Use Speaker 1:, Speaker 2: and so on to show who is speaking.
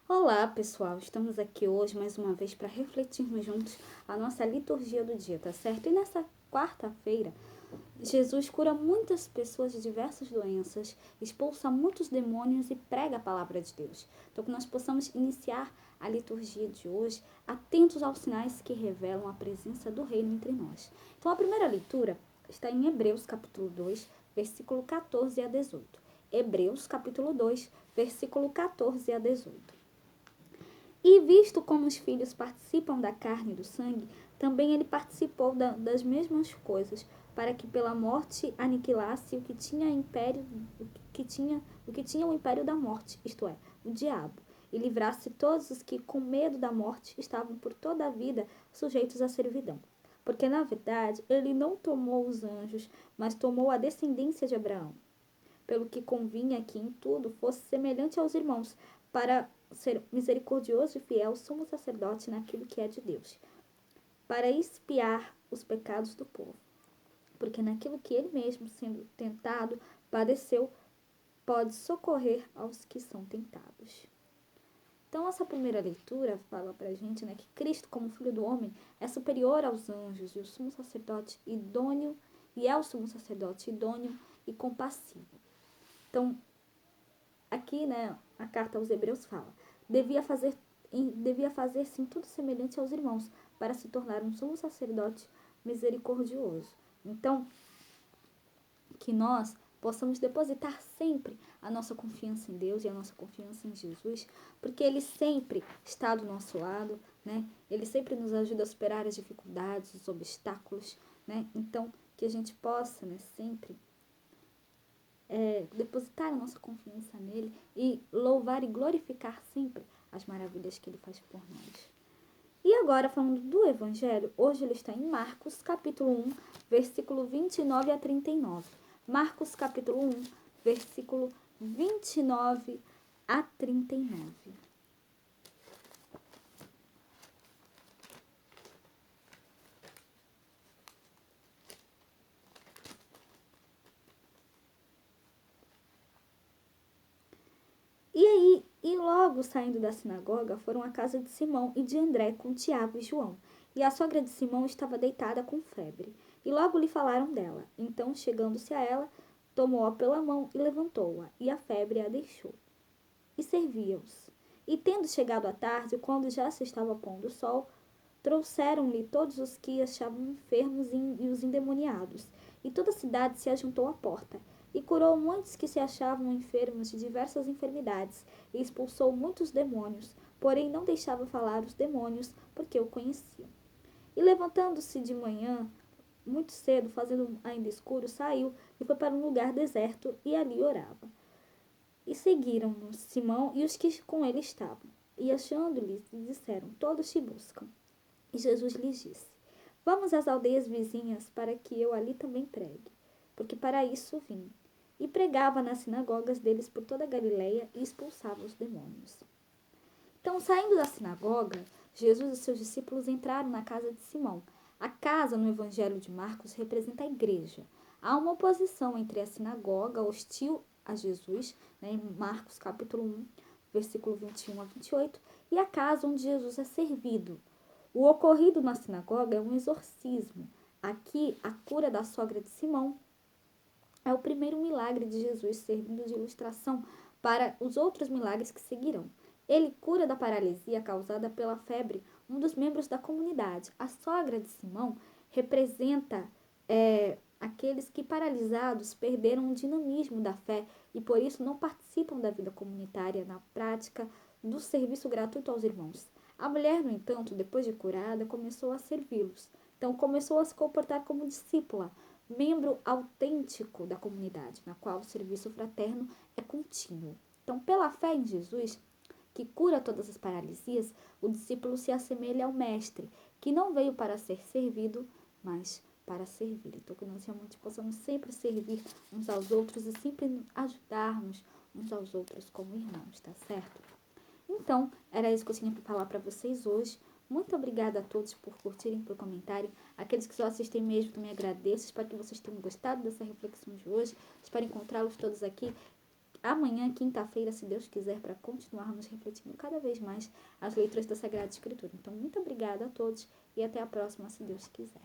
Speaker 1: Olá, pessoal! Estamos aqui hoje mais uma vez para refletirmos juntos a nossa liturgia do dia, tá certo? E nessa quarta-feira, Jesus cura muitas pessoas de diversas doenças, expulsa muitos demônios e prega a palavra de Deus. Então, que nós possamos iniciar a liturgia de hoje atentos aos sinais que revelam a presença do reino entre nós. Então, a primeira leitura está em Hebreus, capítulo 2, versículo 14 a 18. Hebreus, capítulo 2, versículo 14 a 18. E visto como os filhos participam da carne e do sangue, também ele participou das mesmas coisas, para que pela morte aniquilasse o que tinha o império da morte, isto é, o diabo, e livrasse todos os que com medo da morte estavam por toda a vida sujeitos à servidão. Porque na verdade ele não tomou os anjos, mas tomou a descendência de Abraão, pelo que convinha que em tudo fosse semelhante aos irmãos, para ser misericordioso e fiel sumo sacerdote naquilo que é de Deus, para expiar os pecados do povo. Porque naquilo que ele mesmo, sendo tentado, padeceu, pode socorrer aos que são tentados. Então, essa primeira leitura fala pra gente, que Cristo, como Filho do Homem, é superior aos anjos e o sumo sacerdote idôneo, e é o sumo sacerdote idôneo e compassivo. Então, aqui, a carta aos Hebreus fala, devia fazer sim tudo semelhante aos irmãos, para se tornar um sumo sacerdote misericordioso. Então, que nós possamos depositar sempre a nossa confiança em Deus e a nossa confiança em Jesus, porque Ele sempre está do nosso lado, Ele sempre nos ajuda a superar as dificuldades, os obstáculos, Então, que a gente possa, sempre depositar a nossa confiança nele e louvar e glorificar sempre as maravilhas que ele faz por nós. E agora, falando do Evangelho, hoje ele está em Marcos, capítulo 1, versículo 29 a 39. Marcos, capítulo 1, versículo 29 a 39. E logo saindo da sinagoga, foram à casa de Simão e de André com Tiago e João. E a sogra de Simão estava deitada com febre. E logo lhe falaram dela. Então, chegando-se a ela, tomou-a pela mão e levantou-a, e a febre a deixou. E servia-os. E tendo chegado a tarde, quando já se estava pondo o sol, trouxeram-lhe todos os que achavam enfermos e os endemoniados. E toda a cidade se ajuntou à porta. E curou muitos que se achavam enfermos de diversas enfermidades, e expulsou muitos demônios, porém não deixava falar os demônios, porque o conheciam. E levantando-se de manhã, muito cedo, fazendo ainda escuro, saiu e foi para um lugar deserto, e ali orava. E seguiram-no Simão e os que com ele estavam. E achando-lhes, disseram, todos te buscam. E Jesus lhes disse, vamos às aldeias vizinhas, para que eu ali também pregue, porque para isso vim. E pregava nas sinagogas deles por toda a Galileia e expulsava os demônios. Então, saindo da sinagoga, Jesus e seus discípulos entraram na casa de Simão. A casa, no Evangelho de Marcos, representa a igreja. Há uma oposição entre a sinagoga hostil a Jesus, em Marcos capítulo 1, versículo 21 a 28, e a casa onde Jesus é servido. O ocorrido na sinagoga é um exorcismo. Aqui, a cura da sogra de Simão é o primeiro milagre de Jesus, servindo de ilustração para os outros milagres que seguirão. Ele cura da paralisia causada pela febre um dos membros da comunidade. A sogra de Simão representa aqueles que, paralisados, perderam o dinamismo da fé e por isso não participam da vida comunitária na prática do serviço gratuito aos irmãos. A mulher, no entanto, depois de curada, começou a servi-los. Então, começou a se comportar como discípula, membro autêntico da comunidade, na qual o serviço fraterno é contínuo. Então, pela fé em Jesus, que cura todas as paralisias, o discípulo se assemelha ao mestre, que não veio para ser servido, mas para servir. Então, que nós realmente possamos sempre servir uns aos outros e sempre ajudarmos uns aos outros como irmãos, tá certo? Então, era isso que eu tinha para falar para vocês hoje. Muito obrigada a todos por curtirem, por comentarem. Aqueles que só assistem mesmo, também agradeço. Espero que vocês tenham gostado dessa reflexão de hoje. Espero encontrá-los todos aqui amanhã, quinta-feira, se Deus quiser, para continuarmos refletindo cada vez mais as leituras da Sagrada Escritura. Então, muito obrigada a todos e até a próxima, se Deus quiser.